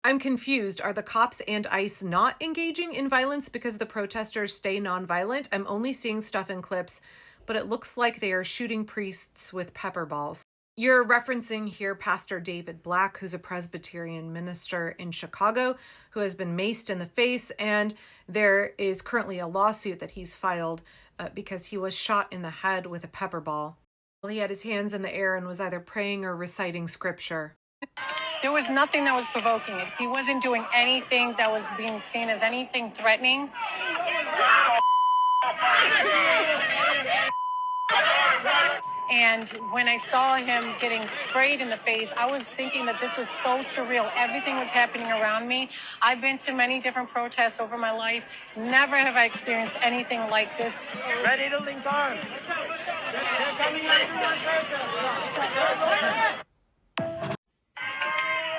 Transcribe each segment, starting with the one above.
I'm confused. Are the cops and ICE not engaging in violence because the protesters stay nonviolent? I'm only seeing stuff in clips, but it looks like they are shooting priests with pepper balls. You're referencing here Pastor David Black, who's a Presbyterian minister in Chicago, who has been maced in the face, and there is currently a lawsuit that he's filed because he was shot in the head with a pepper ball while he had his hands in the air and was either praying or reciting scripture. There was nothing that was provoking it. He wasn't doing anything that was being seen as anything threatening. And when I saw him getting sprayed in the face, I was thinking that this was so surreal. Everything was happening around me. I've been to many different protests over my life. Never have I experienced anything like this. Ready to link arms.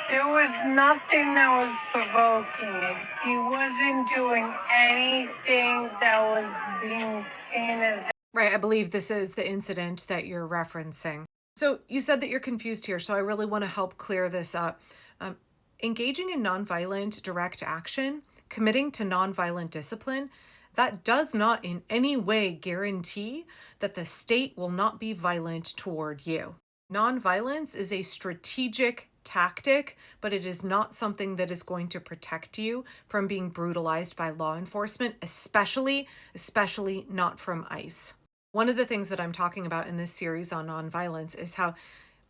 There was nothing that was provoking. He wasn't doing anything that was being seen as. Right, I believe this is the incident that you're referencing. So you said that you're confused here, so I really want to help clear this up. Engaging in nonviolent direct action, committing to nonviolent discipline, that does not in any way guarantee that the state will not be violent toward you. Nonviolence is a strategic tactic, but it is not something that is going to protect you from being brutalized by law enforcement, especially not from ICE. One of the things that I'm talking about in this series on nonviolence is how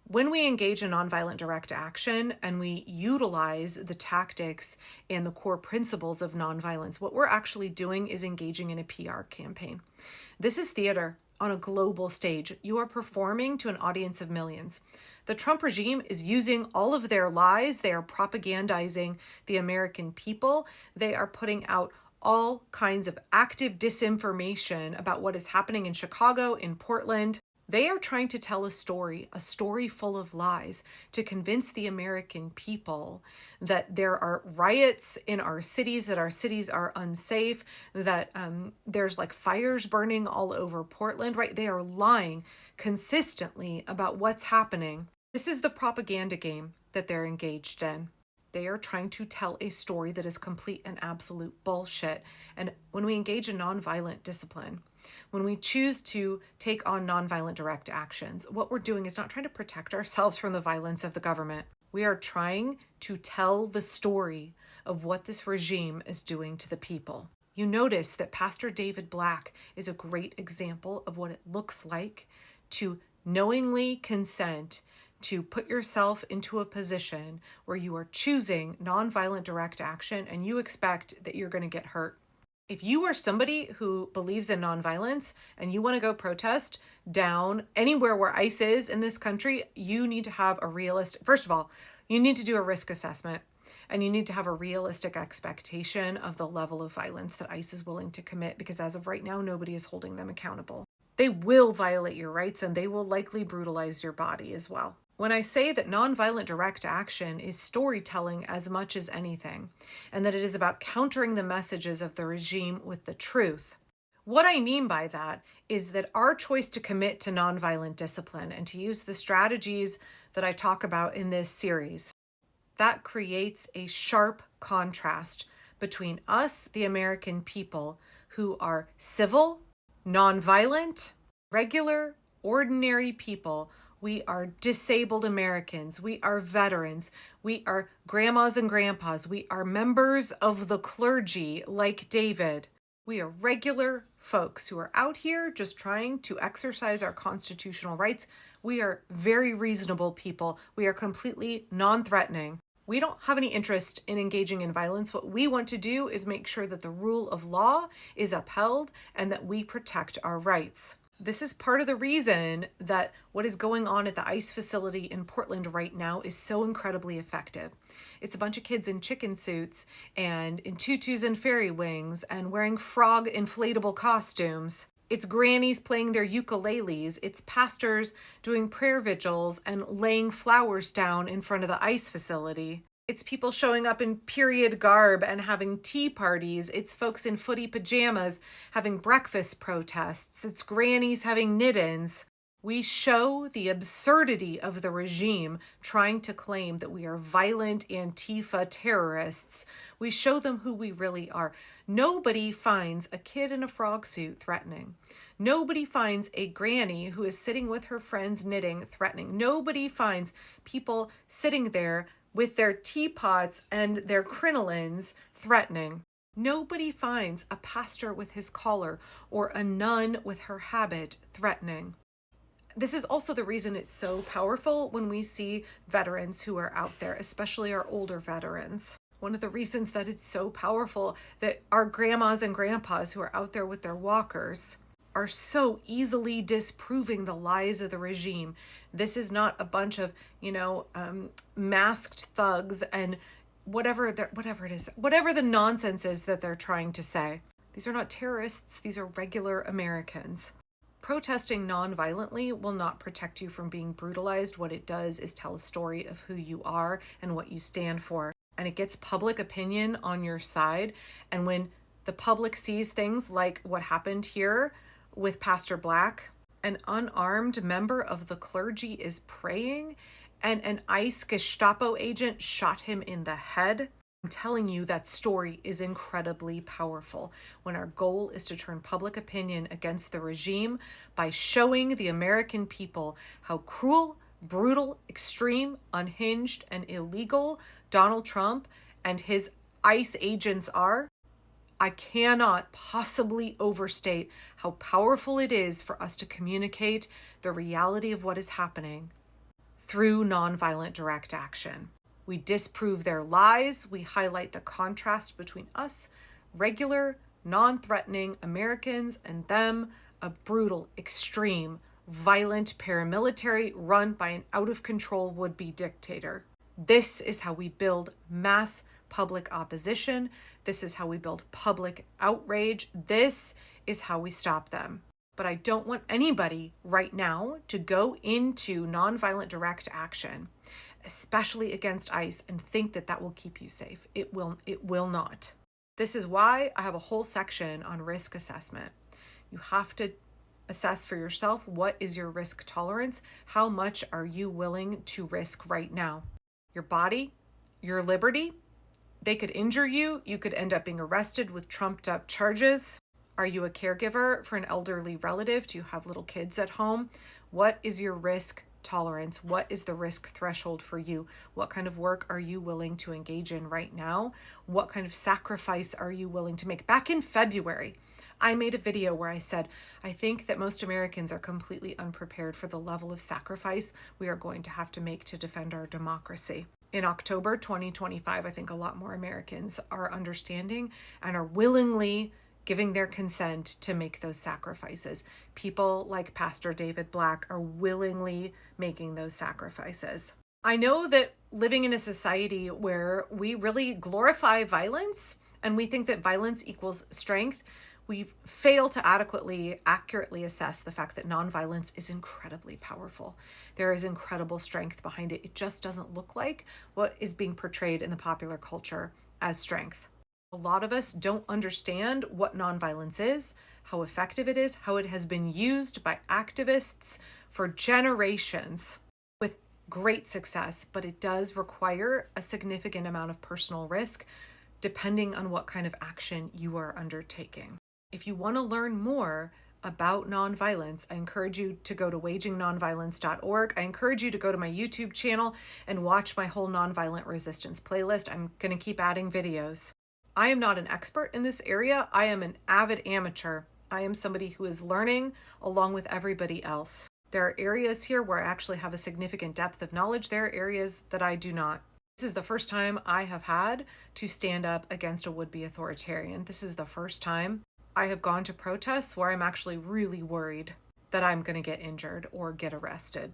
when we engage in nonviolent direct action and we utilize the tactics and the core principles of nonviolence, what we're actually doing is engaging in a PR campaign. This is theater on a global stage. You are performing to an audience of millions. The Trump regime is using all of their lies. They are propagandizing the American people. They are putting out all kinds of active disinformation about what is happening in Chicago, in Portland. They are trying to tell a story full of lies, to convince the American people that there are riots in our cities, that our cities are unsafe, that there's like fires burning all over Portland, right? They are lying consistently about what's happening. This is the propaganda game that they're engaged in. They are trying to tell a story that is complete and absolute bullshit. And when we engage in nonviolent discipline, when we choose to take on nonviolent direct actions, what we're doing is not trying to protect ourselves from the violence of the government. We are trying to tell the story of what this regime is doing to the people. You notice that Pastor David Black is a great example of what it looks like to knowingly consent to put yourself into a position where you are choosing nonviolent direct action and you expect that you're going to get hurt. If you are somebody who believes in nonviolence and you want to go protest down anywhere where ICE is in this country, you need to have first of all, you need to do a risk assessment and you need to have a realistic expectation of the level of violence that ICE is willing to commit, because as of right now, nobody is holding them accountable. They will violate your rights and they will likely brutalize your body as well. When I say that nonviolent direct action is storytelling as much as anything, and that it is about countering the messages of the regime with the truth, what I mean by that is that our choice to commit to nonviolent discipline and to use the strategies that I talk about in this series, that creates a sharp contrast between us, the American people, who are civil, nonviolent, regular, ordinary people. We are disabled Americans. We are veterans. We are grandmas and grandpas. We are members of the clergy like David. We are regular folks who are out here just trying to exercise our constitutional rights. We are very reasonable people. We are completely non-threatening. We don't have any interest in engaging in violence. What we want to do is make sure that the rule of law is upheld and that we protect our rights. This is part of the reason that what is going on at the ICE facility in Portland right now is so incredibly effective. It's a bunch of kids in chicken suits and in tutus and fairy wings and wearing frog inflatable costumes. It's grannies playing their ukuleles. It's pastors doing prayer vigils and laying flowers down in front of the ICE facility. It's people showing up in period garb and having tea parties. It's folks in footy pajamas having breakfast protests. It's grannies having knit-ins. We show the absurdity of the regime trying to claim that we are violent Antifa terrorists. We show them who we really are. Nobody finds a kid in a frog suit threatening. Nobody finds a granny who is sitting with her friends knitting threatening. Nobody finds people sitting there with their teapots and their crinolines threatening. Nobody finds a pastor with his collar or a nun with her habit threatening. This is also the reason it's so powerful when we see veterans who are out there, especially our older veterans. One of the reasons that it's so powerful that our grandmas and grandpas who are out there with their walkers are so easily disproving the lies of the regime. This is not a bunch of, masked thugs and whatever it is, whatever the nonsense is that they're trying to say. These are not terrorists. These are regular Americans. Protesting non-violently will not protect you from being brutalized. What it does is tell a story of who you are and what you stand for. And it gets public opinion on your side. And when the public sees things like what happened here with Pastor Black, an unarmed member of the clergy is praying and an ICE Gestapo agent shot him in the head. I'm telling you, that story is incredibly powerful when our goal is to turn public opinion against the regime by showing the American people how cruel, brutal, extreme, unhinged, and illegal Donald Trump and his ICE agents are. I cannot possibly overstate how powerful it is for us to communicate the reality of what is happening through nonviolent direct action. We disprove their lies. We highlight the contrast between us, regular, non-threatening Americans, and them, a brutal, extreme, violent paramilitary run by an out-of-control would-be dictator. This is how we build mass public opposition. This is how we build public outrage. This is how we stop them. But I don't want anybody right now to go into nonviolent direct action, especially against ICE, and think that that will keep you safe. It will not. This is why I have a whole section on risk assessment. You have to assess for yourself, what is your risk tolerance? How much are you willing to risk right now? Your body, your liberty, they could injure you. You could end up being arrested with trumped up charges. Are you a caregiver for an elderly relative? Do you have little kids at home? What is your risk tolerance? What is the risk threshold for you? What kind of work are you willing to engage in right now? What kind of sacrifice are you willing to make? Back in February, I made a video where I said, I think that most Americans are completely unprepared for the level of sacrifice we are going to have to make to defend our democracy. In October 2025, I think a lot more Americans are understanding and are willingly giving their consent to make those sacrifices. People like Pastor David Black are willingly making those sacrifices. I know that living in a society where we really glorify violence and we think that violence equals strength, we fail to accurately assess the fact that nonviolence is incredibly powerful. There is incredible strength behind it. It just doesn't look like what is being portrayed in the popular culture as strength. A lot of us don't understand what nonviolence is, how effective it is, how it has been used by activists for generations with great success, but it does require a significant amount of personal risk depending on what kind of action you are undertaking. If you want to learn more about nonviolence, I encourage you to go to wagingnonviolence.org. I encourage you to go to my YouTube channel and watch my whole nonviolent resistance playlist. I'm going to keep adding videos. I am not an expert in this area. I am an avid amateur. I am somebody who is learning along with everybody else. There are areas here where I actually have a significant depth of knowledge. There are areas that I do not. This is the first time I have had to stand up against a would-be authoritarian. This is the first time I have gone to protests where I'm actually really worried that I'm going to get injured or get arrested,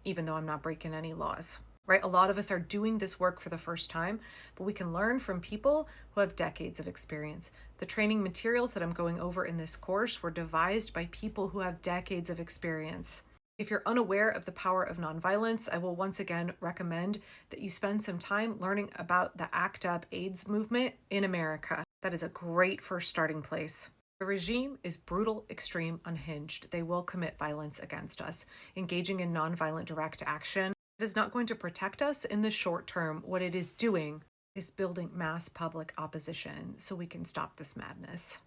even though I'm not breaking any laws. Right? A lot of us are doing this work for the first time, but we can learn from people who have decades of experience. The training materials that I'm going over in this course were devised by people who have decades of experience. If you're unaware of the power of nonviolence, I will once again recommend that you spend some time learning about the ACT UP AIDS movement in America. That is a great first starting place. The regime is brutal, extreme, unhinged. They will commit violence against us. Engaging in nonviolent direct action is not going to protect us in the short term. What it is doing is building mass public opposition so we can stop this madness.